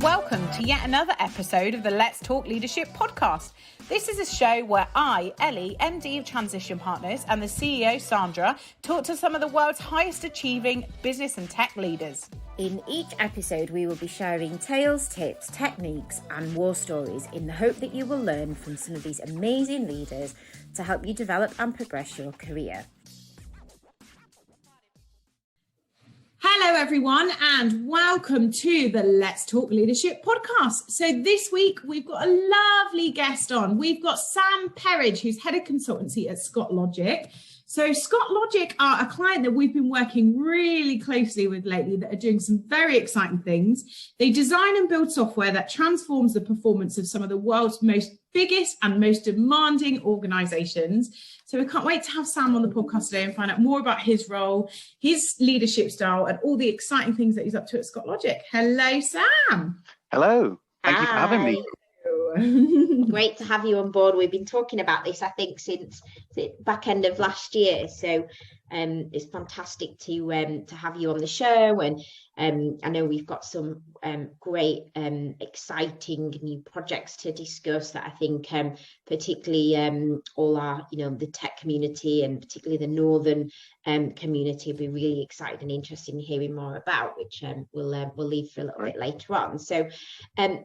welcome to yet another episode of the Let's Talk Leadership podcast. This is a show where I, Elly, MD of Transition Partners, and the CEO, Sandra, talk to some of the world's highest achieving business and tech leaders. In each episode, we will be sharing tales, tips, techniques, and war stories in the hope that you will learn from some of these amazing leaders to help you develop and progress your career. Hello, everyone, and welcome to the Let's Talk Leadership podcast. So this week, we've got a lovely guest on. We've got Sam Perridge, who's head of consultancy at Scott Logic. So Scott Logic are a client that we've been working really closely with lately that are doing some very exciting things. They design and build software that transforms the performance of some of the world's most biggest and most demanding organizations. So we can't wait to have Sam on the podcast today and find out more about his role, his leadership style, and all the exciting things that he's up to at Scott Logic. Hello, Sam. Hello. Thank you for having me. Great to have you on board. We've been talking about this, I think, since the back end of last year. So it's fantastic to have you on the show. And I know we've got some great, exciting new projects to discuss that I think particularly all our, the tech community and particularly the Northern community will be really excited and interested in hearing more about, which we'll leave for a little bit later on. So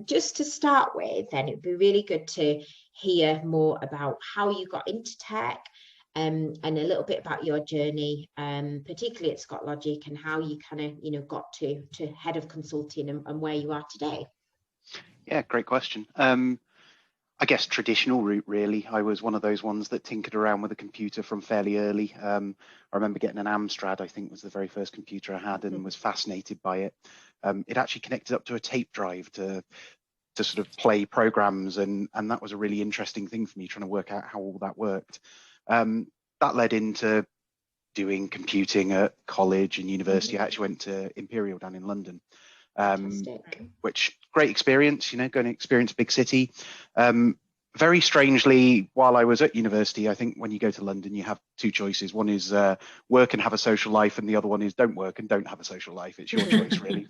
just to start with, then it'd be really good to hear more about how you got into tech. And a little bit about your journey, particularly at Scott Logic, and how you kind of, got to head of consulting and where you are today. Yeah, great question. I guess traditional route, really. I was one of those ones that tinkered around with a computer from fairly early. I remember getting an Amstrad, I think was the very first computer I had, and was fascinated by it. It actually connected up to a tape drive to sort of play programs, and that was a really interesting thing for me, trying to work out how all that worked. That led into doing computing at college and university. I actually went to Imperial down in London, which great experience, going to experience a big city. Very strangely, while I was at university, I think when you go to London, you have two choices. One is work and have a social life, and the other one is don't work and don't have a social life. It's your choice, really.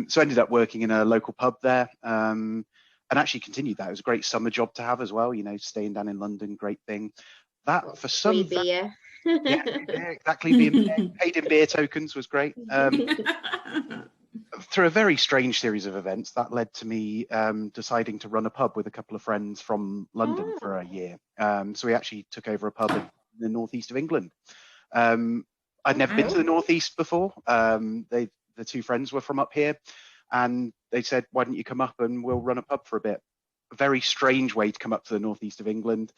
So I ended up working in a local pub there. And actually continued that. It was a great summer job to have as well, staying down in London, great thing. That for some beer. Yeah, exactly. Being paid in beer tokens was great. Through a very strange series of events, that led to me deciding to run a pub with a couple of friends from London for a year. So we actually took over a pub in the northeast of England. I'd never been to the northeast before. The two friends were from up here, and they said, "Why don't you come up and we'll run a pub for a bit?" A very strange way to come up to the northeast of England.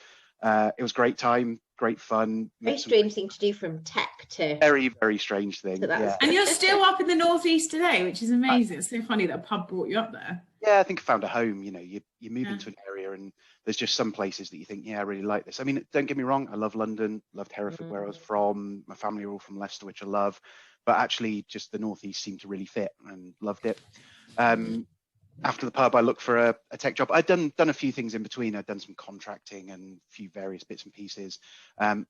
It was great time, great fun. Very strange thing to do from tech to... Very, very strange thing, yeah. And you're still up in the northeast today, which is amazing. It's so funny that a pub brought you up there. Yeah, I think I found a home. You move into an area and there's just some places that you think, yeah, I really like this. I mean, don't get me wrong, I love London, loved Hereford where I was from. My family are all from Leicester, which I love. But actually, just the northeast seemed to really fit and loved it. After the pub, I looked for a tech job. I'd done a few things in between. I'd done some contracting and a few various bits and pieces.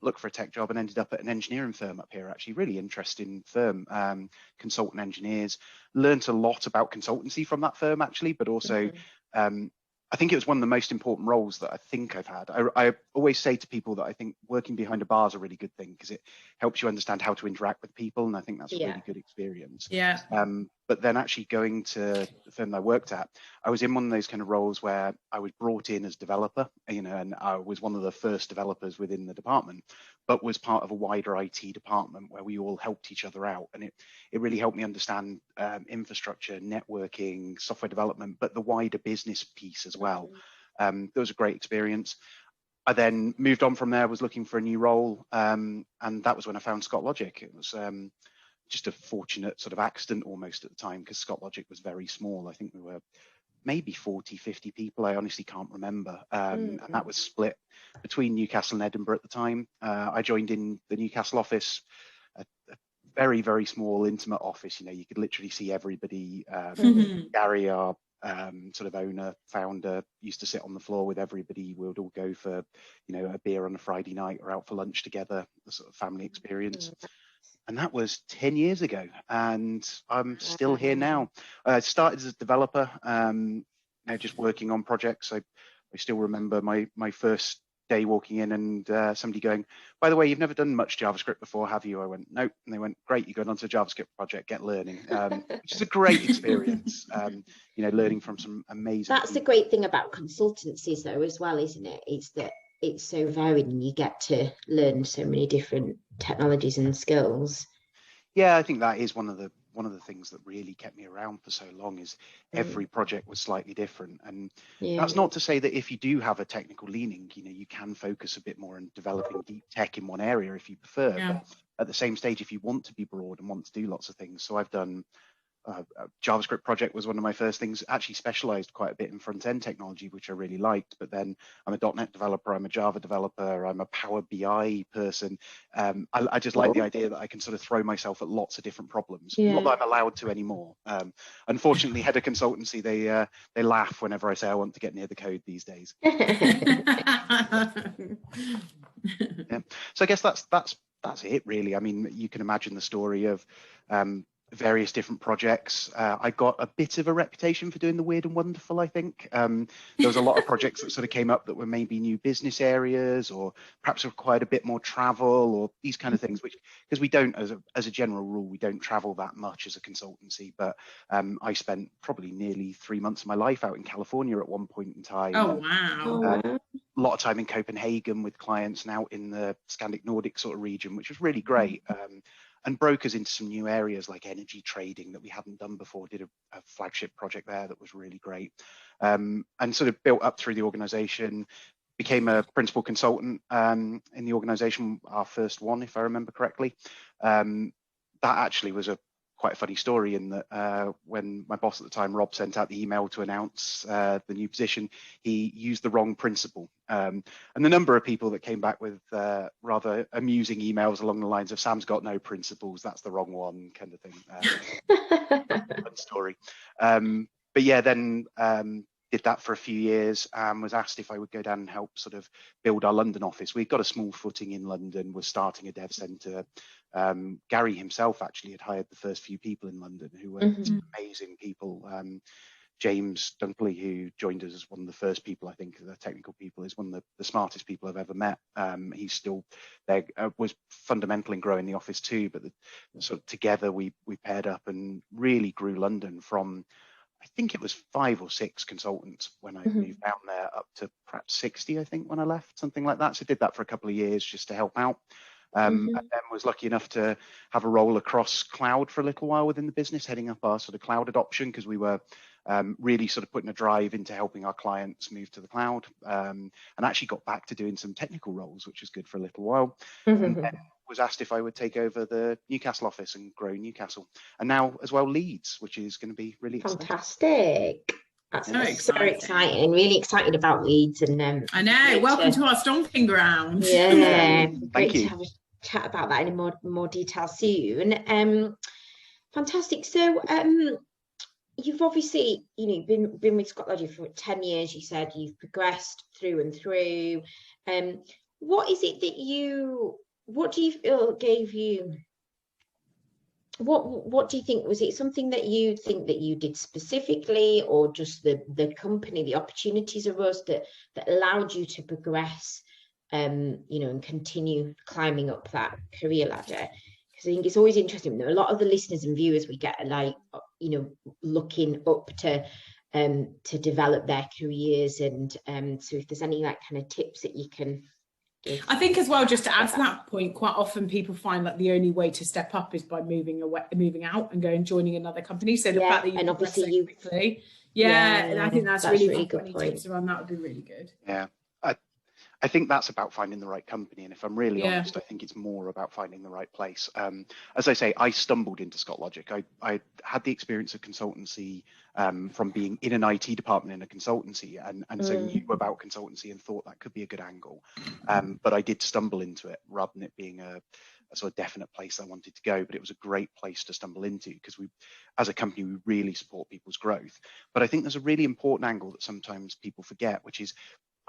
Looked for a tech job and ended up at an engineering firm up here, actually. Really interesting firm, consultant engineers. Learned a lot about consultancy from that firm, actually, but also I think it was one of the most important roles that I think I've had. I always say to people that I think working behind a bar is a really good thing because it helps you understand how to interact with people. And I think that's a really good experience. Yeah. But then actually going to the firm that I worked at, I was in one of those kind of roles where I was brought in as developer, and I was one of the first developers within the department, but was part of a wider IT department where we all helped each other out. And it really helped me understand infrastructure, networking, software development, but the wider business piece as well. That was a great experience. I then moved on from there, was looking for a new role. And that was when I found Scott Logic. It was just a fortunate sort of accident almost at the time because Scott Logic was very small. I think we were maybe 40, 50 people. I honestly can't remember. And that was split between Newcastle and Edinburgh at the time. I joined in the Newcastle office, a very, very small, intimate office. You could literally see everybody. Gary, our sort of owner, founder, used to sit on the floor with everybody. We would all go for, a beer on a Friday night or out for lunch together, a sort of family experience. and that was 10 years ago, and I'm still here now. I started as a developer, now just working on projects. I still remember my first day walking in and somebody going, by the way, you've never done much JavaScript before, have you? I went, nope. And they went, great, you're going onto a JavaScript project, get learning, which is a great experience, learning from some amazing That's people. the great thing about consultancies though as well, isn't it? It's that it's so varied and you get to learn so many different technologies and skills. Yeah, I think that is one of the things that really kept me around for so long, is every project was slightly different. And that's not to say that if you do have a technical leaning, you can focus a bit more on developing deep tech in one area if you prefer. Yeah. But at the same stage, if you want to be broad and want to do lots of things, so I've done a JavaScript project was one of my first things, actually specialized quite a bit in front-end technology, which I really liked. But then I'm a .NET developer, I'm a Java developer, I'm a Power BI person. I just like the idea that I can sort of throw myself at lots of different problems. Not that I'm allowed to anymore. Unfortunately, head of consultancy, they laugh whenever I say I want to get near the code these days. So I guess that's it really. I mean, you can imagine the story of various different projects. I got a bit of a reputation for doing the weird and wonderful, I think. There was a lot of projects that sort of came up that were maybe new business areas, or perhaps required a bit more travel, or these kind of things, which, because we don't, as a general rule, we don't travel that much as a consultancy. But I spent probably nearly 3 months of my life out in California at one point in time. Oh, wow. A lot of time in Copenhagen with clients, and out in the Scandic Nordic sort of region, which was really great. And broke us into some new areas like energy trading that we hadn't done before. Did a flagship project there that was really great, and sort of built up through the organization. Became a principal consultant in the organization, our first one, if I remember correctly. That actually was quite a funny story, in that when my boss at the time, Rob, sent out the email to announce the new position, he used the wrong principal. And the number of people that came back with rather amusing emails along the lines of, Sam's got no principles, that's the wrong one, kind of thing. Fun story. But yeah, then did that for a few years, and was asked if I would go down and help sort of build our London office. We'd got a small footing in London, was starting a dev centre. Gary himself actually had hired the first few people in London who were amazing people. James Dunkley, who joined us as one of the first people, I think, the technical people, is one of the smartest people I've ever met. He's still there, was fundamental in growing the office too, but sort of together we paired up and really grew London from, I think it was 5 or 6 consultants when I moved down there, up to perhaps 60, I think, when I left, something like that. So I did that for a couple of years just to help out. And then was lucky enough to have a role across cloud for a little while within the business, heading up our sort of cloud adoption, because we were really sort of putting a drive into helping our clients move to the cloud, and actually got back to doing some technical roles, which was good for a little while. And then was asked if I would take over the Newcastle office and grow Newcastle, and now as well Leeds, which is going to be really fantastic. That's so exciting. Really excited about Leeds. And I know. Welcome to our stomping ground. Yeah, Thank great you. to have a chat about that in more detail soon. Fantastic. So you've obviously been with Scott Logic for 10 years. You said you've progressed through and through. What is it that what do you feel gave you, what do you think, was it something that you think that you did specifically, or just the company, the opportunities arose that allowed you to progress, and continue climbing up that career ladder? Because I think it's always interesting. A lot of the listeners and viewers we get are like, looking up to develop their careers, and so if there's any like kind of tips that you can give. I think as well, just to add to that point, quite often people find that the only way to step up is by moving out and going and joining another company. So the fact that you, and obviously quickly, and I think that's really good. Any tips around that would be really good. Yeah. I think that's about finding the right company. And if I'm really honest, I think it's more about finding the right place. As I say, I stumbled into Scott Logic. I had the experience of consultancy from being in an IT department in a consultancy, and so knew about consultancy and thought that could be a good angle. But I did stumble into it rather than it being a sort of definite place I wanted to go. But it was a great place to stumble into, because we, as a company, we really support people's growth. But I think there's a really important angle that sometimes people forget, which is,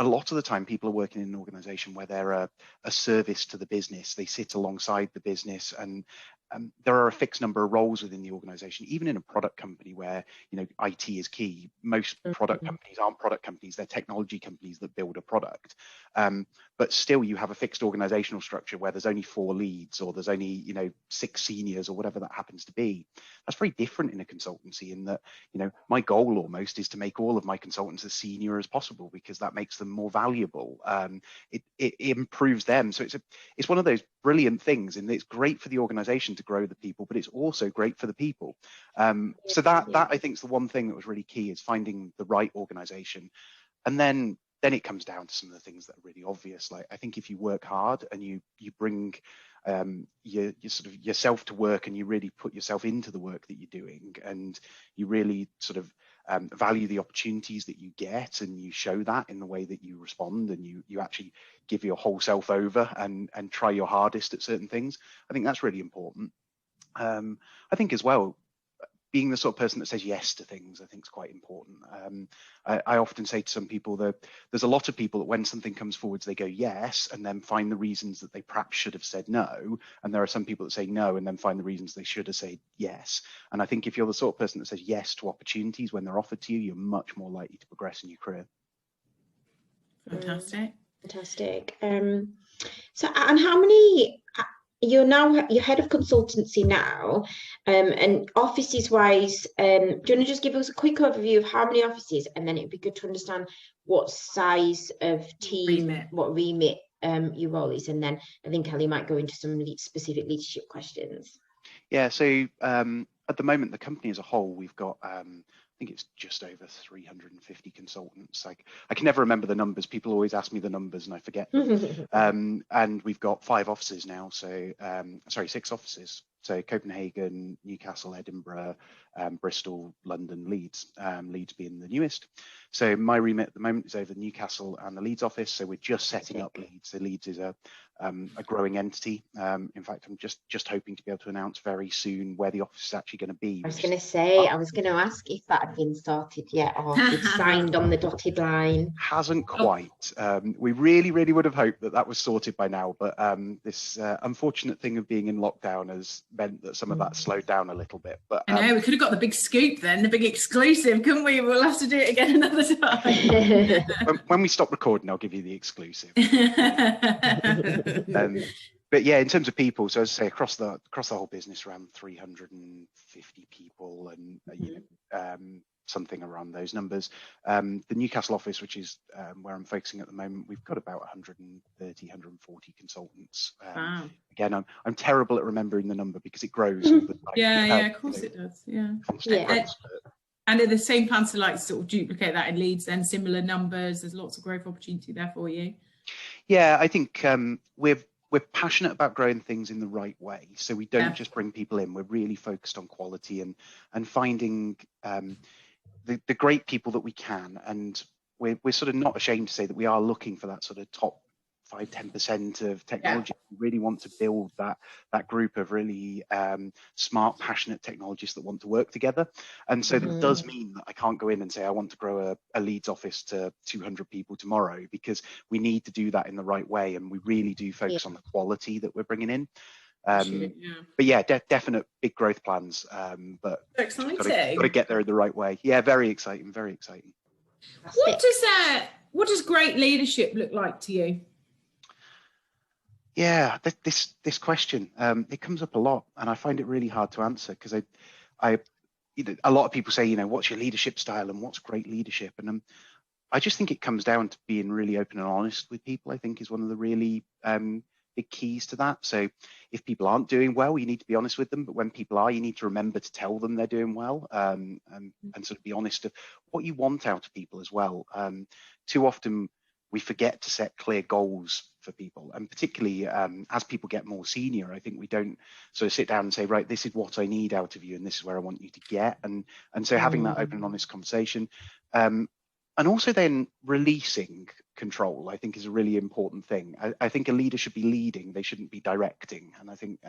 a lot of the time people are working in an organization where they're a service to the business. They sit alongside the business, and there are a fixed number of roles within the organization, even in a product company where, you know, IT is key. Most product companies aren't product companies, they're technology companies that build a product. But still you have a fixed organizational structure where there's only 4 leads, or there's only, you know, 6 seniors, or whatever that happens to be. That's very different in a consultancy, in that, you know, my goal almost is to make all of my consultants as senior as possible, because that makes them more valuable. It improves them. So it's one of those brilliant things, and it's great for the organization to grow the people, but it's also great for the people. So that I think is the one thing that was really key, is finding the right organization. And then it comes down to some of the things that are really obvious. Like, I think if you work hard and you bring your sort of yourself to work, and you really put yourself into the work that you're doing, and you really sort of value the opportunities that you get, and you show that in the way that you respond, and you actually give your whole self over and try your hardest at certain things, I think that's really important. I think as well, being the sort of person that says yes to things, I think is quite important. I often say to some people that there's a lot of people that when something comes forwards, they go yes, and then find the reasons that they perhaps should have said no. And there are some people that say no, and then find the reasons they should have said yes. And I think if you're the sort of person that says yes to opportunities when they're offered to you, you're much more likely to progress in your career. Fantastic. Fantastic. So, and how many? You're head of consultancy now, and offices wise, do you want to just give us a quick overview of how many offices, and then it'd be good to understand what size of team, what remit your role is, and then I think Elly might go into some specific leadership questions. Yeah, so at the moment, the company as a whole, we've got I think it's just over 350 consultants. Like, I can never remember the numbers. People always ask me the numbers and I forget them. And we've got 5 offices now. So, sorry, 6 offices. So Copenhagen, Newcastle, Edinburgh, Bristol, London, Leeds, Leeds being the newest. So my remit at the moment is over Newcastle and the Leeds office. So we're just setting up Leeds. So Leeds is a growing entity. In fact, I'm just hoping to be able to announce very soon where the office is actually going to be. I was going to say, I was going to ask if that had been started yet, or if it's signed on the dotted line. Hasn't quite. We really would have hoped that was sorted by now, but this unfortunate thing of being in lockdown has meant that some of that slowed down a little bit. But I know, we could have got the big scoop then, the big exclusive, couldn't we? We'll have to do it again another time. when we stop recording, I'll give you the exclusive. But yeah, in terms of people, so as I say, across the whole business, around 350 people, and you know, something around those numbers. The Newcastle office, which is where I'm focusing at the moment, we've got about 130, 140 consultants. Wow. Again, I'm terrible at remembering the number because it grows all the time. Yeah, of course it does. Yeah. And are the same plans to like sort of duplicate that in Leeds then, similar numbers? There's lots of growth opportunity there for you. Yeah, I think we're passionate about growing things in the right way. So we don't just bring people in. We're really focused on quality and finding the great people that we can. And we're sort of not ashamed to say that we are looking for that sort of top 5-10% of technology. We really want to build that group of really smart, passionate technologists that want to work together. And so that does mean that I can't go in and say I want to grow a Leeds office to 200 people tomorrow, because we need to do that in the right way, and we really do focus on the quality that we're bringing in. But yeah, definite big growth plans, but exciting. Got to get there in the right way. Yeah, very exciting. What does great leadership look like to you? Yeah, this question, it comes up a lot, and I find it really hard to answer, because I a lot of people say, you know, what's your leadership style and what's great leadership? And I just think it comes down to being really open and honest with people. I think is one of the really big keys to that. So if people aren't doing well, you need to be honest with them. But when people are, you need to remember to tell them they're doing well, and sort of be honest of what you want out of people as well. Too often we forget to set clear goals for people, and particularly as people get more senior, I think we don't sort of sit down and say, right, this is what I need out of you, and this is where I want you to get. And so having that open and honest conversation, and also then releasing control, I think is a really important thing. I think a leader should be leading, they shouldn't be directing. And I think,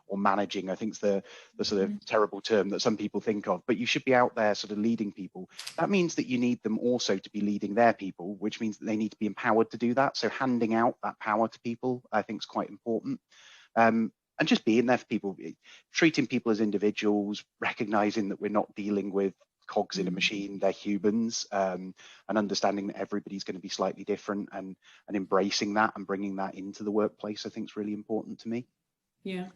or managing, I think is the sort of terrible term that some people think of, but you should be out there sort of leading people. That means that you need them also to be leading their people, which means that they need to be empowered to do that. So handing out that power to people, I think, is quite important. and just being there for people, treating people as individuals, recognizing that we're not dealing with cogs in a machine, they're humans, and understanding that everybody's going to be slightly different, and embracing that and bringing that into the workplace, I think is really important to me. Yeah.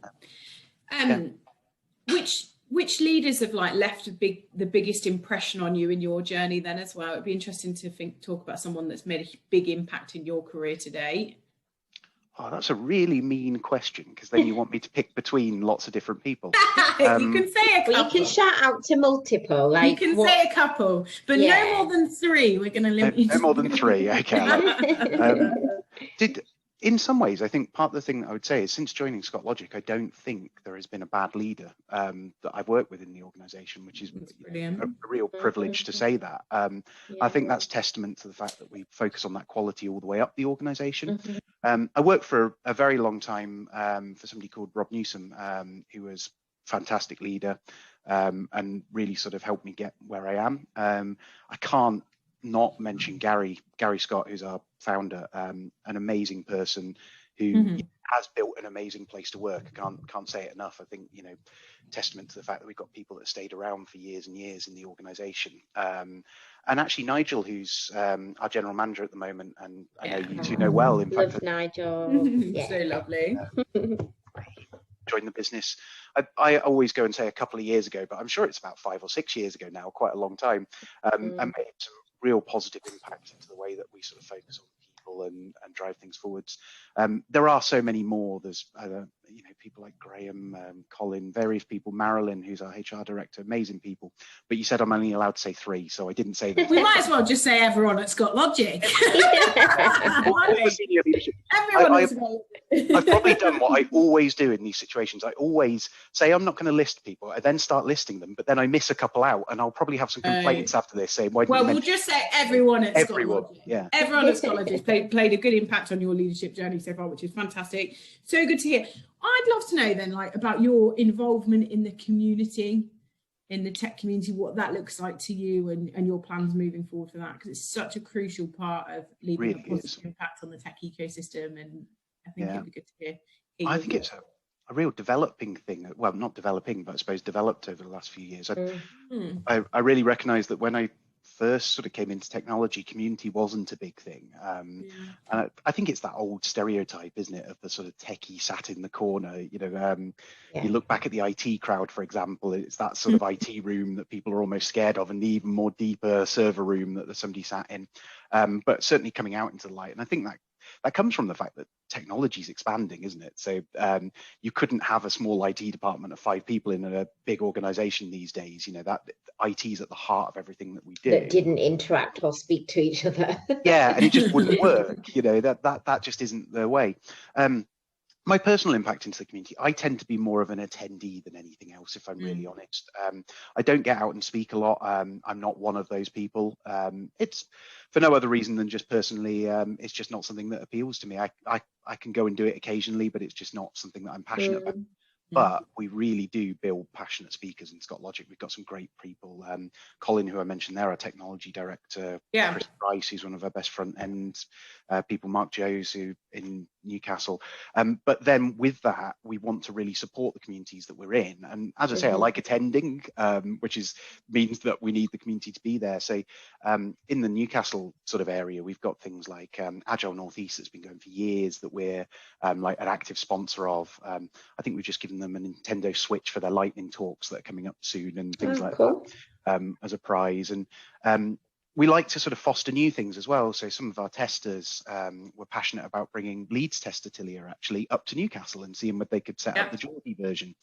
Which leaders have like left the biggest impression on you in your journey then as well? It'd be interesting to talk about someone that's made a big impact in your career today. Oh, that's a really mean question, because then you want me to pick between lots of different people. You can say a couple. Well, you can shout out to multiple. Like, you can say a couple, but no more than three. We're going to limit you. No more than three. Okay. In some ways, I think part of the thing that I would say is, since joining Scott Logic, I don't think there has been a bad leader that I've worked with in the organisation, which is a real privilege to say that. I think that's testament to the fact that we focus on that quality all the way up the organisation. I worked for a very long time for somebody called Rob Newsom, who was a fantastic leader and really sort of helped me get where I am. I can't not mention Gary Scott, who's our founder, an amazing person who has built an amazing place to work. I can't say it enough. I think, testament to the fact that we've got people that stayed around for years and years in the organization. And actually Nigel, who's our general manager at the moment, and I know you two know well. In Love fact, Nigel. So lovely. Joined the business. I always go and say a couple of years ago, but I'm sure it's about 5 or 6 years ago now, quite a long time, and made some real positive impact into the way that we sort of focus on people and drive things forwards. There are so many more. There's people like Graham, Colin, various people, Marilyn, who's our HR director, amazing people. But you said I'm only allowed to say 3, so I didn't say that. We might as well just say everyone at Scott Logic. I've probably done what I always do in these situations. I always say I'm not going to list people. I then start listing them, but then I miss a couple out, and I'll probably have some complaints after this saying, "Why?" Well, we'll just say everyone at Scott Logic. Yeah, everyone at Scott Logic played a good impact on your leadership journey so far, which is fantastic. So good to hear. I'd love to know then, like, about your involvement in the community, in the tech community, what that looks like to you, and your plans moving forward for that, because it's such a crucial part of leaving a positive impact on the tech ecosystem. And I think it'd be good to hear. I think it's a real developing thing. Well, not developing, but I suppose developed over the last few years. I really recognise that when I first sort of came into technology, community wasn't a big thing. And I think it's that old stereotype, isn't it, of the sort of techie sat in the corner. You look back at the IT crowd, for example, it's that sort of IT room that people are almost scared of, and the even more deeper server room that somebody sat in. But certainly coming out into the light. And I think that comes from the fact that technology is expanding, isn't it? So you couldn't have a small IT department of 5 people in a big organization these days. That IT is at the heart of everything that we do. That didn't interact or speak to each other. Yeah, and it just wouldn't work. That just isn't the way. My personal impact into the community, I tend to be more of an attendee than anything else, if I'm really honest. I don't get out and speak a lot. I'm not one of those people. It's for no other reason than just personally, it's just not something that appeals to me. I can go and do it occasionally, but it's just not something that I'm passionate about. But we really do build passionate speakers in Scott Logic. We've got some great people. Colin, who I mentioned there, our technology director. Chris Price, who's one of our best front end people. Mark Joes, who in Newcastle. But then with that, we want to really support the communities that we're in. And as I say, I like attending, which means that we need the community to be there. So in the Newcastle sort of area, we've got things like Agile Northeast that's been going for years, that we're like an active sponsor of. I think we've just given them a Nintendo Switch for their lightning talks that are coming up soon, and things like that as a prize. And we like to sort of foster new things as well. So some of our testers were passionate about bringing Leeds test Atelier actually up to Newcastle and seeing whether they could set up the Geordie version.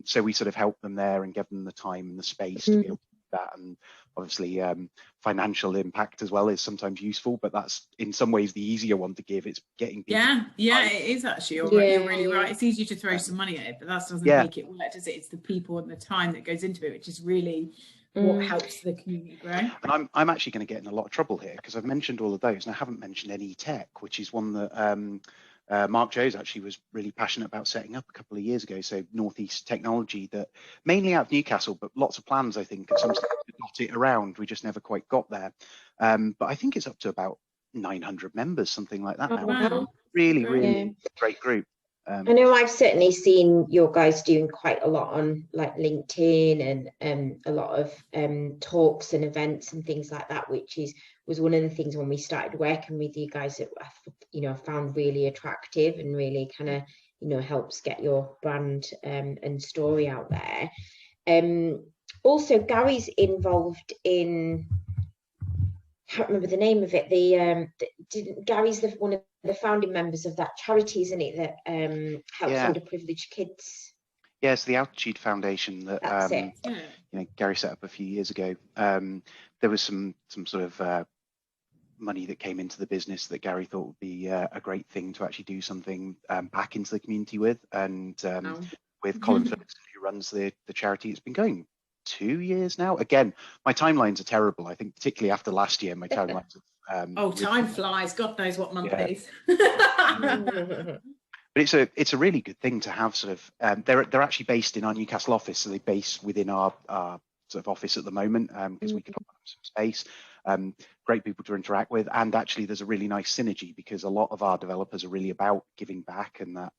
So we sort of helped them there and gave them the time and the space to be able to do that. And obviously financial impact as well is sometimes useful, but that's in some ways the easier one to give. It's getting people it is actually. You're really right. It's easy to throw some money at it, but that doesn't make it work, does it? It's the people and the time that goes into it, which is really what helps the community grow. And I'm actually going to get in a lot of trouble here, because I've mentioned all of those and I haven't mentioned any tech, which is one that Mark Joes actually was really passionate about setting up a couple of years ago. So Northeast Technology, that mainly out of Newcastle, but lots of plans, I think, at some stage to dot it around. We just never quite got there. But I think it's up to about 900 members, something like that now. Wow. Really great group. I know I've certainly seen your guys doing quite a lot on like LinkedIn and a lot of talks and events and things like that, which was one of the things when we started working with you guys that I found really attractive and really kind of helps get your brand and story out there. Also, Gary's involved in, I can't remember the name of it. Gary's one of the founding members of that charity, isn't it? That helps underprivileged kids. Yes, the Altitude Foundation that Gary set up a few years ago. There was some sort of money that came into the business that Gary thought would be a great thing to actually do something back into the community with, and with Colin Ferguson, who runs the charity. It's been going 2 years now. Again, my timelines are terrible. I think particularly after last year, my timelines time flies. God knows what month it is. But it's a really good thing to have sort of they're actually based in our Newcastle office, so they base within our sort of office at the moment, because we can offer them some space. Great people to interact with, and actually there's a really nice synergy because a lot of our developers are really about giving back and that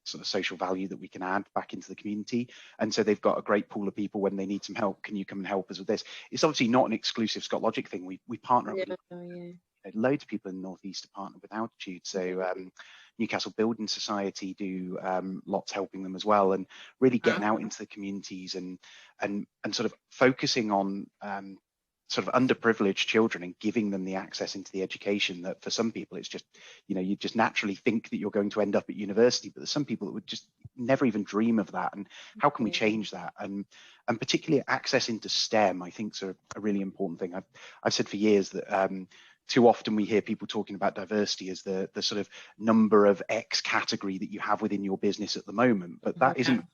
sort of social value that we can add back into the community. And so they've got a great pool of people when they need some help. Can you come and help us with this? It's obviously not an exclusive Scott Logic thing. We partner up with loads of people in the Northeast to partner with Altitude. So Newcastle Building Society do lots helping them as well, and really getting out into the communities and sort of focusing on sort of underprivileged children and giving them the access into the education that for some people it's just, you just naturally think that you're going to end up at university, but there's some people that would just never even dream of that. And how can we change that? And particularly access into STEM, I think, is a really important thing. I've said for years that too often we hear people talking about diversity as the sort of number of X category that you have within your business at the moment, but that isn't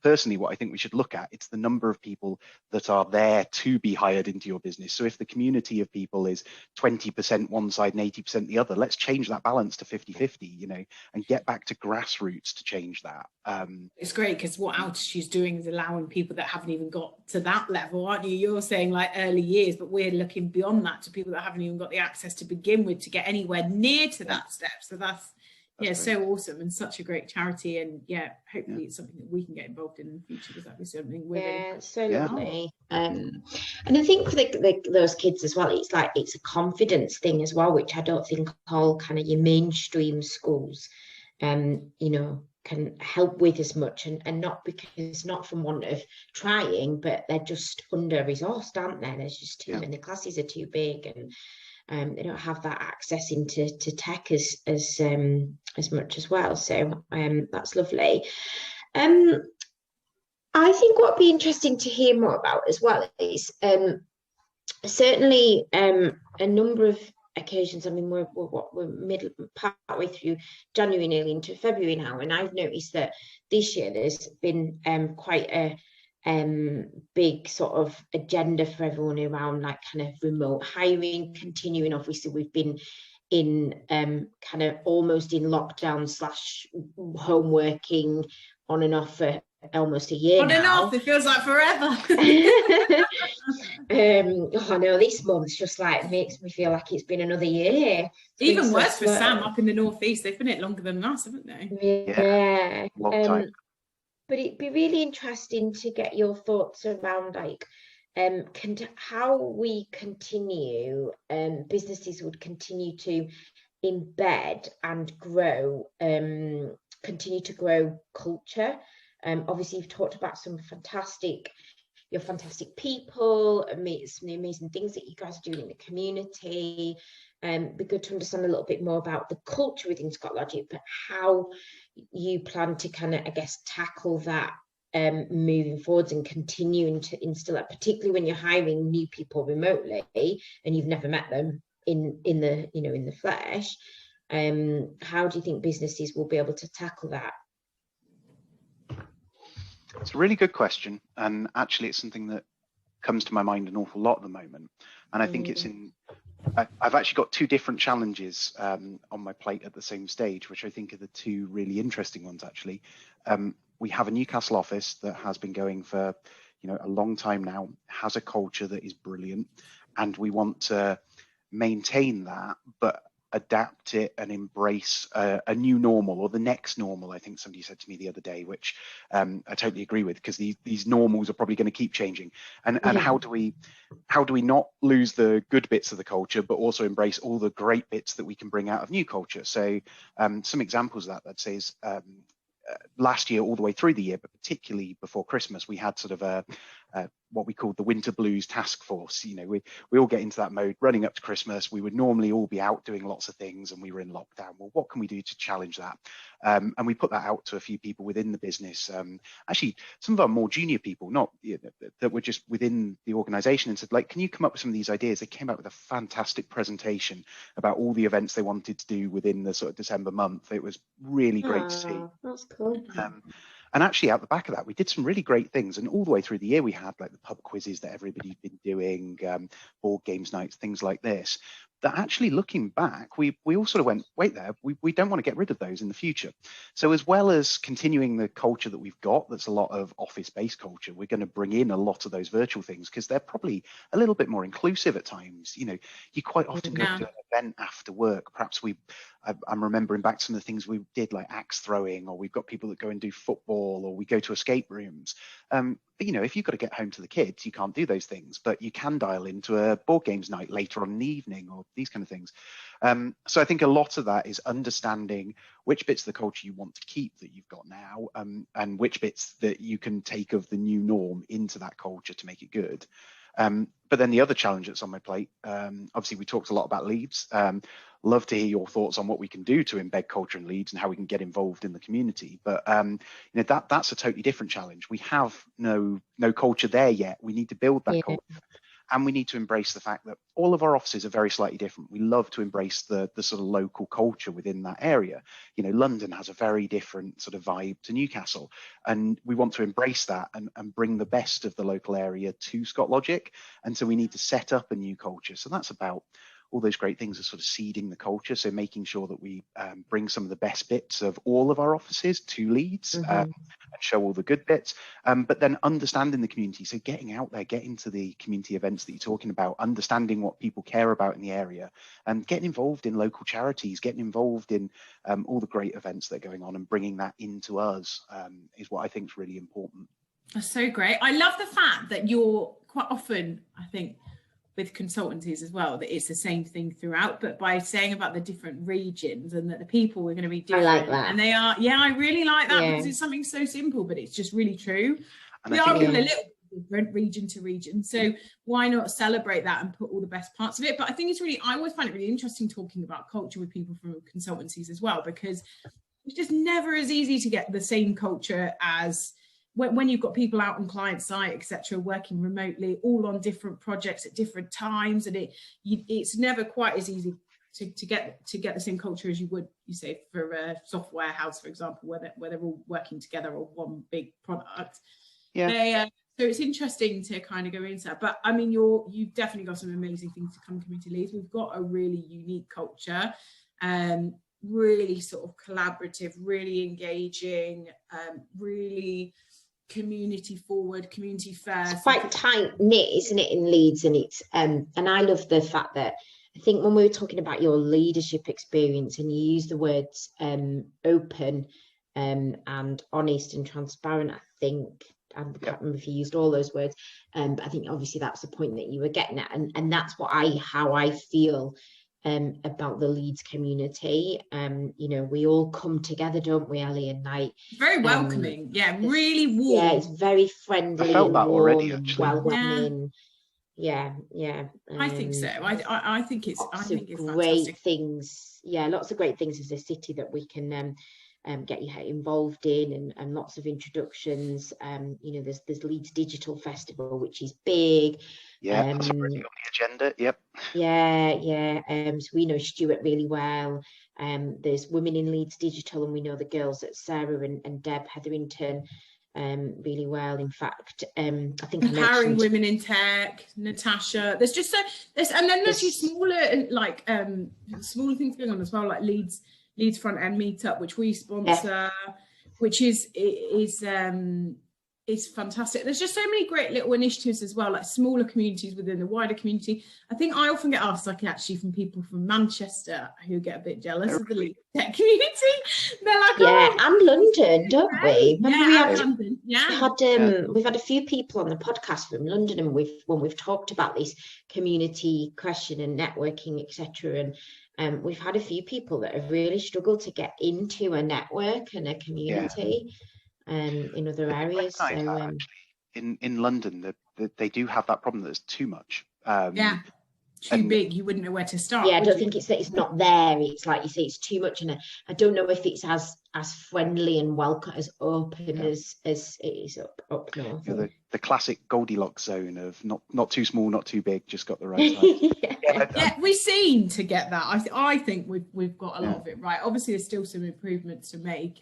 personally what I think we should look at. It's the number of people that are there to be hired into your business. So if the community of people is 20% one side and 80% the other, let's change that balance to 50-50, and get back to grassroots to change that. It's great because what Altitude's doing is allowing people that haven't even got to that level, aren't you? You're saying like early years, but we're looking beyond that to people that haven't even got the access to begin with to get anywhere near to that step. So that's so awesome, and such a great charity, and hopefully it's something that we can get involved in the future, because that'd be something we're so lovely. And I think for those kids as well, it's a confidence thing as well, which I don't think all kind of your mainstream schools can help with as much, and not from want of trying, but they're just under-resourced, aren't they? There's just too many, the classes are too big, and they don't have that access into tech as much as well. So that's lovely. I think what would be interesting to hear more about as well is certainly a number of occasions. I mean, we're partway through January, nearly into February now, and I've noticed that this year there's been quite a big sort of agenda for everyone around like kind of remote hiring continuing. Obviously we've been in kind of almost in lockdown / home working on and off for almost a year on and off. It feels like forever. I know this month's just like makes me feel like it's been another year. Even worse for Sam up in the Northeast. They've been it longer than us, haven't they? Long time. But it'd be really interesting to get your thoughts around like how we continue, businesses would continue to embed and grow, continue to grow culture. Obviously, you've talked about some fantastic people, some amazing things that you guys are doing in the community. It'd be good to understand a little bit more about the culture within Scott Logic, but how you plan to kind of, I guess, tackle that moving forwards and continuing to instill that, particularly when you're hiring new people remotely and you've never met them in the flesh. How do you think businesses will be able to tackle that? It's a really good question, and actually it's something that comes to my mind an awful lot at the moment. And I think I've actually got two different challenges on my plate at the same stage, which I think are the two really interesting ones actually. We have a Newcastle office that has been going for a long time now, has a culture that is brilliant, and we want to maintain that, but adapt it and embrace a new normal, or the next normal. I think somebody said to me the other day, which I totally agree with, because these normals are probably going to keep changing. And how do we not lose the good bits of the culture, but also embrace all the great bits that we can bring out of new culture? So some examples of that, I'd say, is last year, all the way through the year, but particularly before Christmas, we had sort of what we called the Winter Blues Task Force. You know, we all get into that mode running up to Christmas. We would normally all be out doing lots of things, and we were in lockdown. Well, what can we do to challenge that? And we put that out to a few people within the business. Actually, some of our more junior people, not that were just within the organization, and said, like, can you come up with some of these ideas? They came out with a fantastic presentation about all the events they wanted to do within the sort of December month. It was really great to see. That's cool. And actually, out the back of that, we did some really great things. And all the way through the year, we had like the pub quizzes that everybody's been doing, board games nights, things like this. That actually, looking back, we all sort of went, wait there, we don't want to get rid of those in the future. So as well as continuing the culture that we've got, that's a lot of office-based culture, we're going to bring in a lot of those virtual things, because they're probably a little bit more inclusive at times. You know, you quite often go to an event after work. Perhaps I'm remembering back to some of the things we did, like axe throwing, or we've got people that go and do football, or we go to escape rooms. But, you know, if you've got to get home to the kids, you can't do those things, but you can dial into a board games night later on in the evening, or these kind of things. So I think a lot of that is understanding which bits of the culture you want to keep that you've got now, and which bits that you can take of the new norm into that culture to make it good. But then the other challenge that's on my plate, obviously we talked a lot about Leeds. Love to hear your thoughts on what we can do to embed culture in Leeds and how we can get involved in the community. But you know, that's a totally different challenge. We have no culture there yet. We need to build that culture. And we need to embrace the fact that all of our offices are very slightly different. We love to embrace the sort of local culture within that area. You know, London has a very different sort of vibe to Newcastle, and we want to embrace that and bring the best of the local area to Scott Logic. And so we need to set up a new culture. So that's about all those great things of sort of seeding the culture. So making sure that we bring some of the best bits of all of our offices to Leeds, and show all the good bits, but then understanding the community. So getting out there, getting to the community events that you're talking about, understanding what people care about in the area, and getting involved in local charities, getting involved in all the great events that are going on, and bringing that into us is what I think is really important. That's so great. I love the fact that you're quite often, I think, with consultancies as well, that it's the same thing throughout, but by saying about the different regions and that the people are going to be different. I like that. And they are, I really like that, because it's something so simple, but it's just really true. And we are all a little bit different region to region, so why not celebrate that and put all the best parts of it? But I think it's really, I always find it really interesting talking about culture with people from consultancies as well, because it's just never as easy to get the same culture as when you've got people out on client site, etc., working remotely, all on different projects at different times, and it's never quite as easy to get the same culture as you would, you say, for a software house, for example, where they're all working together on one big product. So it's interesting to kind of go into that. But I mean, you've definitely got some amazing things to come to Leeds. We've got a really unique culture, really sort of collaborative, really engaging, really community forward, community first. It's quite tight knit, isn't it, in Leeds? And it's and I love the fact that, I think when we were talking about your leadership experience, and you use the words open and honest and transparent, I think, I can't remember if you used all those words, but I think obviously that's the point that you were getting at, and that's how I feel about the Leeds community. You know, we all come together, don't we, Elly and Knight? Very welcoming, really warm. Yeah, it's very friendly. I felt that already, actually. Welcoming. Yeah. I think so. I think it's great fantastic. Things. Yeah, lots of great things as a city that we can get you involved in, and lots of introductions. You know, there's Leeds Digital Festival, which is big. Yeah, that's already on the agenda. Yep. So we know Stuart really well. There's Women in Leeds Digital, and we know the girls at Sarah and Deb Hetherington really well. In fact, I think Empowering Women in Tech, Natasha. There's just and then there's smaller smaller things going on as well, like Leeds Front End Meetup, which we sponsor, which is is fantastic. There's just so many great little initiatives as well, like smaller communities within the wider community. I think I often get asked, like actually from people from Manchester who get a bit jealous of the lead tech community. They're like, yeah, and London, don't we? Remember we had London. We've had a few people on the podcast from London, and we've talked about this community question and networking, etc. And we've had a few people that have really struggled to get into a network and a community. In other areas. So, actually, in London, they do have that problem that there's too much. Too big, you wouldn't know where to start. Yeah, I don't think it's that it's not there. It's like you say, it's too much, and I don't know if it's as friendly and welcome, as open as it is up north. The classic Goldilocks zone of not too small, not too big, just got the right size. Yeah, we seem to get that. I think we've got a lot of it right. Obviously, there's still some improvements to make,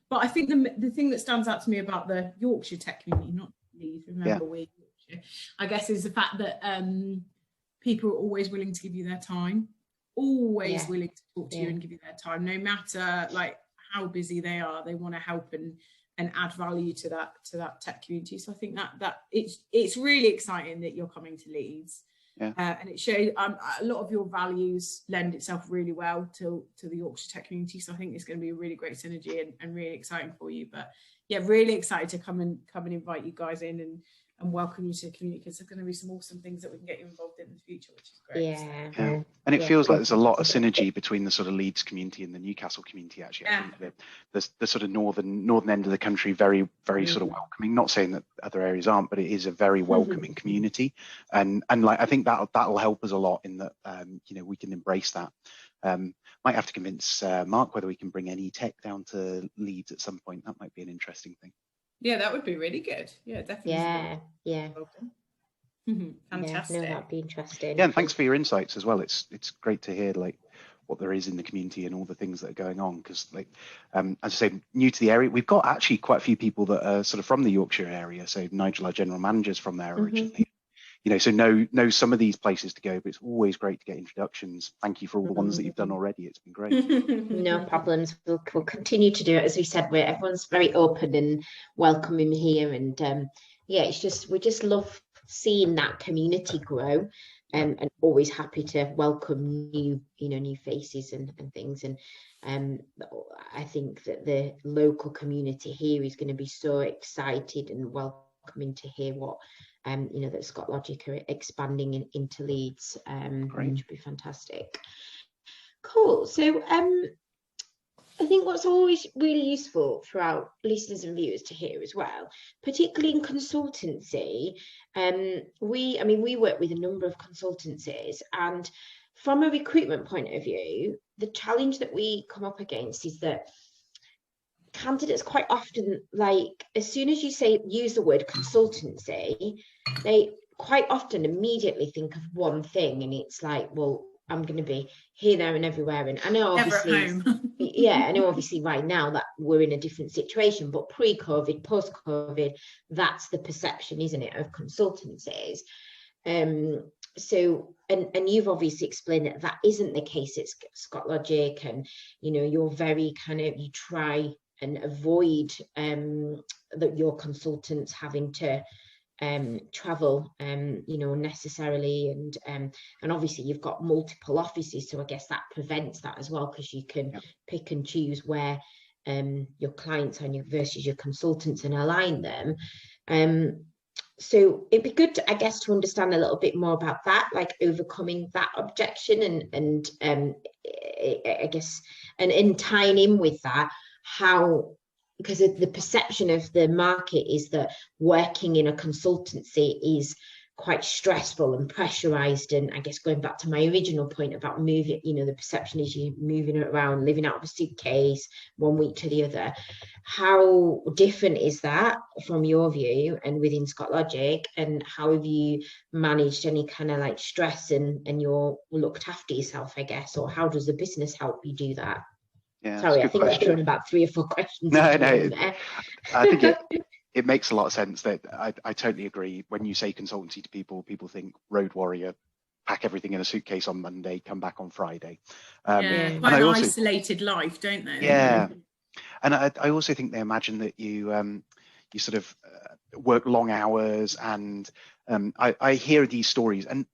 but I think the thing that stands out to me about the Yorkshire tech community, not Leeds, remember we're Yorkshire, I guess, is the fact that people are always willing to give you their time, willing to talk to you and give you their time, no matter like how busy they are. They want to help and add value to that tech community. So I think that it's really exciting that you're coming to Leeds. And it shows a lot of your values lend itself really well to the Yorkshire tech community. So I think it's going to be a really great synergy and really exciting for you. But yeah, really excited to come and invite you guys in and welcome you to the community, because there's going to be some awesome things that we can get you involved in the future, which is great. Yeah. And it feels like there's a lot of synergy between the sort of Leeds community and the Newcastle community, actually. I think the sort of northern end of the country, very, very sort of welcoming. Not saying that other areas aren't, but it is a very welcoming community. And like, I think that'll help us a lot in that, we can embrace that. Might have to convince Mark whether we can bring any tech down to Leeds at some point. That might be an interesting thing. Yeah, that would be really good. Yeah, definitely. Yeah. Fantastic. No, that'd be interesting. Yeah, and thanks for your insights as well. It's great to hear like what there is in the community and all the things that are going on, because like as I say, new to the area, we've got actually quite a few people that are sort of from the Yorkshire area. So Nigel, our general manager, is from there originally. So know some of these places to go, but it's always great to get introductions. Thank you for all the ones that you've done already. It's been great. No problems. We'll continue to do it. As we said, everyone's very open and welcoming here, and we just love seeing that community grow, and always happy to welcome new faces and things. And I think that the local community here is going to be so excited and welcoming to hear what that Scott Logic are expanding into Leeds, which would be fantastic. Cool. So I think what's always really useful for our listeners and viewers to hear as well, particularly in consultancy, we work with a number of consultancies, and from a recruitment point of view, the challenge that we come up against is that candidates quite often, like, as soon as you use the word consultancy, they quite often immediately think of one thing, and it's like, well, I'm going to be here, there and everywhere. And I know obviously right now that we're in a different situation, but pre-COVID, post-COVID, that's the perception, isn't it, of consultancies. So you've obviously explained that isn't the case. It's Scott Logic, and you're very you try and avoid that your consultants having to travel necessarily, and obviously you've got multiple offices, so I guess that prevents that as well, because you can pick and choose where your clients are versus your consultants and align them. So it'd be good to, I guess, to understand a little bit more about that, like overcoming that objection, and I guess and tying in with that, how, because the perception of the market is that working in a consultancy is quite stressful and pressurized. And I guess going back to my original point about moving, the perception is you moving around, living out of a suitcase one week to the other. How different is that from your view and within Scott Logic? And how have you managed any kind of like stress and you're looked after yourself, I guess, or how does the business help you do that? Yeah, sorry, I think I've thrown about 3 or 4 questions. No, I think it makes a lot of sense. That I totally agree. When you say consultancy to people think road warrior, pack everything in a suitcase on Monday, come back on Friday. Quite an isolated life, don't they? Yeah, and I also think they imagine that you sort of work long hours, and I hear these stories, and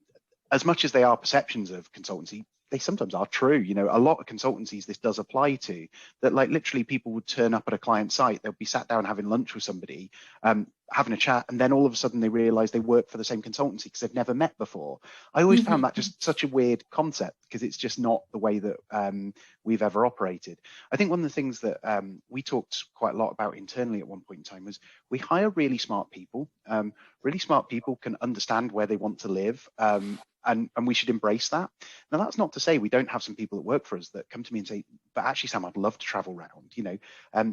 as much as they are perceptions of consultancy, they sometimes are true. You know, a lot of consultancies this does apply to, that like literally people would turn up at a client site, they'll be sat down having lunch with somebody, having a chat, and then all of a sudden they realize they work for the same consultancy because they've never met before. I always found that just such a weird concept, because it's just not the way that we've ever operated. I think one of the things that we talked quite a lot about internally at one point in time was we hire really smart people. Really smart people can understand where they want to live, and we should embrace that. Now, that's not to say we don't have some people that work for us that come to me and say, but actually, Sam, I'd love to travel around. You know,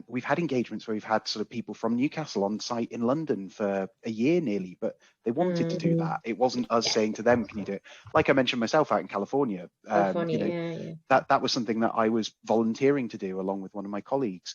we've had engagements where we've had sort of people from Newcastle on site in London for a year nearly, but they wanted to do that. It wasn't us saying to them, can you do it? Like I mentioned myself out in California, you know, that was something that I was volunteering to do along with one of my colleagues.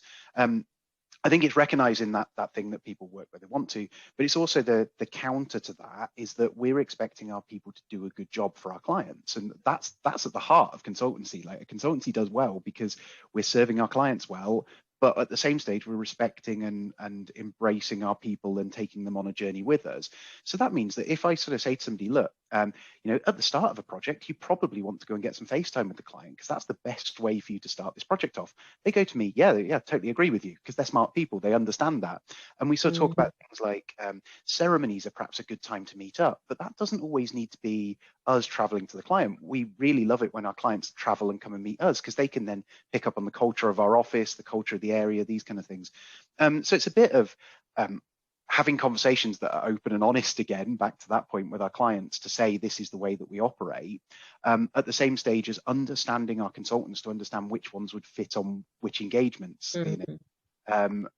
I think it's recognizing that thing that people work where they want to, but it's also the counter to that is that we're expecting our people to do a good job for our clients. And that's at the heart of consultancy. Like, a consultancy does well because we're serving our clients well, but at the same stage, we're respecting and embracing our people and taking them on a journey with us. So that means that if I sort of say to somebody, look, you know, at the start of a project, you probably want to go and get some FaceTime with the client, because that's the best way for you to start this project off. They go to me, yeah, totally agree with you, because they're smart people. They understand that. And we sort of talk about things like ceremonies are perhaps a good time to meet up, but that doesn't always need to be us traveling to the client. We really love it when our clients travel and come and meet us, because they can then pick up on the culture of our office, the culture of the area, these kind of things. So it's a bit of having conversations that are open and honest, again, back to that point with our clients, to say this is the way that we operate, at the same stage as understanding our consultants to understand which ones would fit on which engagements. And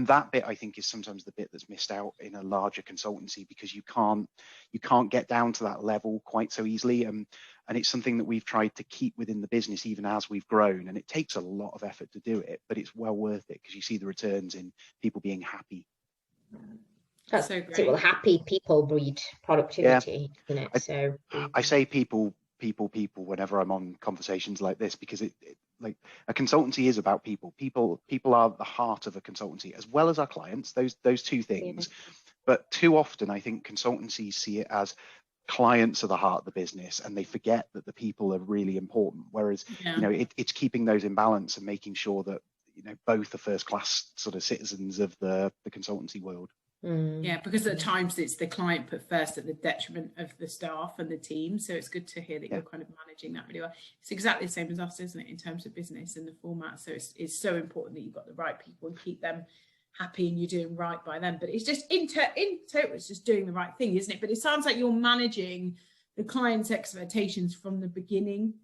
that bit, I think, is sometimes the bit that's missed out in a larger consultancy, because you can't get down to that level quite so easily. And it's something that we've tried to keep within the business even as we've grown, and it takes a lot of effort to do it, but it's well worth it, because you see the returns in people being happy. That's so great. Well, happy people breed productivity, isn't it? So I say people whenever I'm on conversations like this, because it like a consultancy is about people. People are the heart of a consultancy, as well as our clients, those two things. But too often I think consultancies see it as clients are the heart of the business, and they forget that the people are really important. Whereas you know, it's keeping those in balance and making sure that, you know, both are first class sort of citizens of the consultancy world. Yeah, because at times it's the client put first at the detriment of the staff and the team. So it's good to hear that you're kind of managing that really well. It's exactly the same as us, isn't it, in terms of business and the format. So it's so important that you've got the right people and keep them happy and you're doing right by them. But it's just in total, it's just doing the right thing, isn't it? But it sounds like you're managing the client's expectations from the beginning,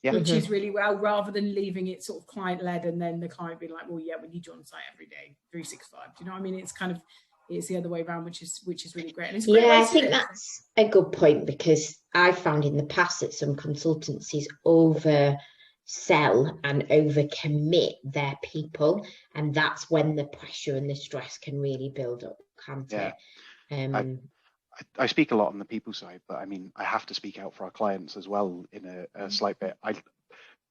which is really well, rather than leaving it sort of client led and then the client being like, well, yeah, we need you on site every day, 365. Do you know what I mean? It's kind of, it's the other way around, which is really great. And it's great. I think that's a good point, because I've found in the past that some consultancies oversell and overcommit their people, and that's when the pressure and the stress can really build up, can't it? I speak a lot on the people side, but I mean, I have to speak out for our clients as well in a slight bit.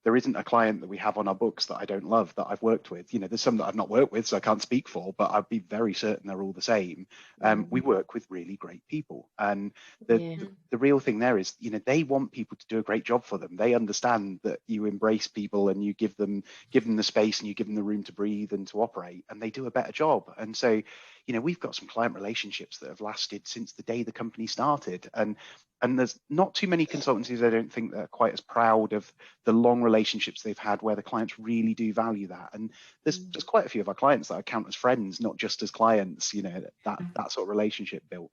There isn't a client that we have on our books that I don't love, that I've worked with. You know, there's some that I've not worked with, so I can't speak for, but I'd be very certain they're all the same. We work with really great people. And the real thing there is, you know, they want people to do a great job for them. They understand that you embrace people and you give them the space and you give them the room to breathe and to operate, and they do a better job. And so, you know, we've got some client relationships that have lasted since the day the company started. And there's not too many consultancies, I don't think, that are quite as proud of the long relationships they've had where the clients really do value that. And there's quite a few of our clients that I count as friends, not just as clients, you know, that sort of relationship built.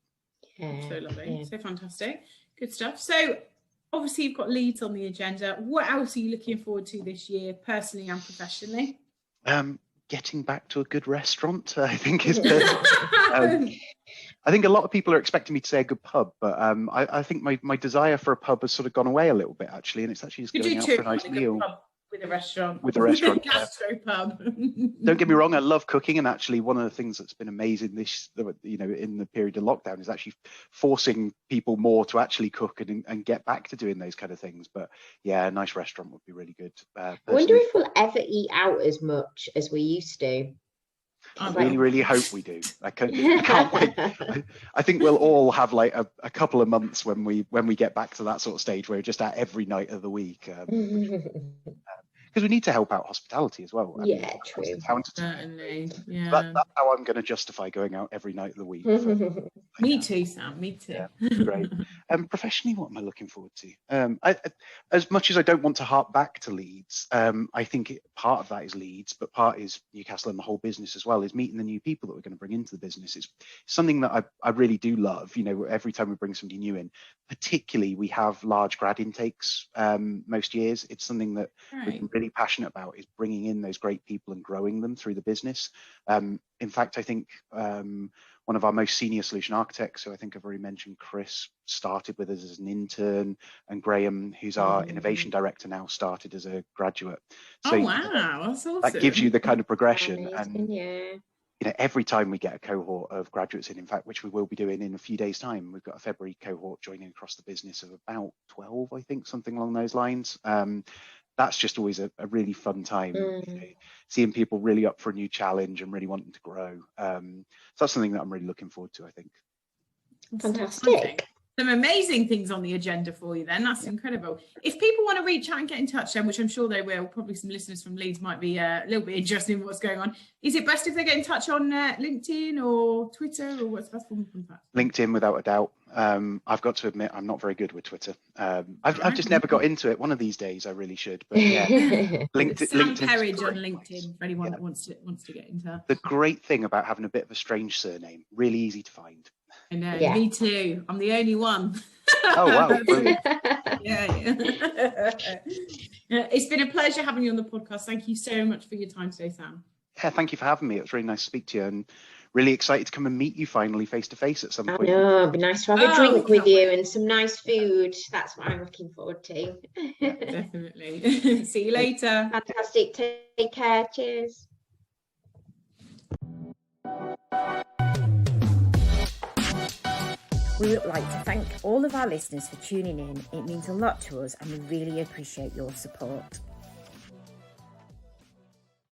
So lovely. So fantastic. Good stuff. So obviously you've got leads on the agenda. What else are you looking forward to this year, personally and professionally? Getting back to a good restaurant, I think is I think a lot of people are expecting me to say a good pub, but I think my desire for a pub has sort of gone away a little bit, actually, and it's actually just going out for a nice meal. With a restaurant. Gastro pub. Don't get me wrong, I love cooking, and actually one of the things that's been amazing this, you know, in the period of lockdown is actually forcing people more to actually cook and get back to doing those kind of things. But yeah, a nice restaurant would be really good. I wonder if we'll ever eat out as much as we used to. I really, really hope we do. I can't wait. I think we'll all have like a couple of months when we get back to that sort of stage where we're just at every night of the week. Because we need to help out hospitality as well. True. Certainly. Yeah. That's how I'm going to justify going out every night of the week. Me too, Sam. Me too. Yeah, great. Professionally, what am I looking forward to? As much as I don't want to harp back to Leeds, I think part of that is Leeds, but part is Newcastle and the whole business as well, is meeting the new people that we're going to bring into the business. It's something that I really do love. You know, every time we bring somebody new in, particularly we have large grad intakes most years. It's something that we've been really passionate about, is bringing in those great people and growing them through the business. In fact, I think one of our most senior solution architects, who I think I've already mentioned, Chris, started with us as an intern, and Graham, who's our innovation director now, started as a graduate. So wow, that's awesome. That gives you the kind of progression. Amazing, and you know, every time we get a cohort of graduates in fact, which we will be doing in a few days' time, we've got a February cohort joining across the business of about 12, I think, something along those lines. That's just always a really fun time, you know, seeing people really up for a new challenge and really wanting to grow. So that's something that I'm really looking forward to, I think. Fantastic. Some amazing things on the agenda for you then. That's incredible. If people want to reach out and get in touch then, which I'm sure they will, probably some listeners from Leeds might be a little bit interested in what's going on. Is it best if they get in touch on LinkedIn or Twitter, or what's the best form of contact? LinkedIn, without a doubt. I've got to admit, I'm not very good with Twitter. I've just never got into it. One of these days I really should. But yeah, Sam Perridge on LinkedIn for anyone that wants to get into. The great thing about having a bit of a strange surname, really easy to find. I know, me too. I'm the only one. Oh, wow. Yeah. It's been a pleasure having you on the podcast. Thank you so much for your time today, Sam. Yeah, thank you for having me. It was really nice to speak to you, and really excited to come and meet you finally face to face at some point. I know, it'd be nice to have a drink with you and some nice food. That's what I'm looking forward to. Definitely. See you later. Fantastic. Take care. Cheers. We would like to thank all of our listeners for tuning in. It means a lot to us and we really appreciate your support.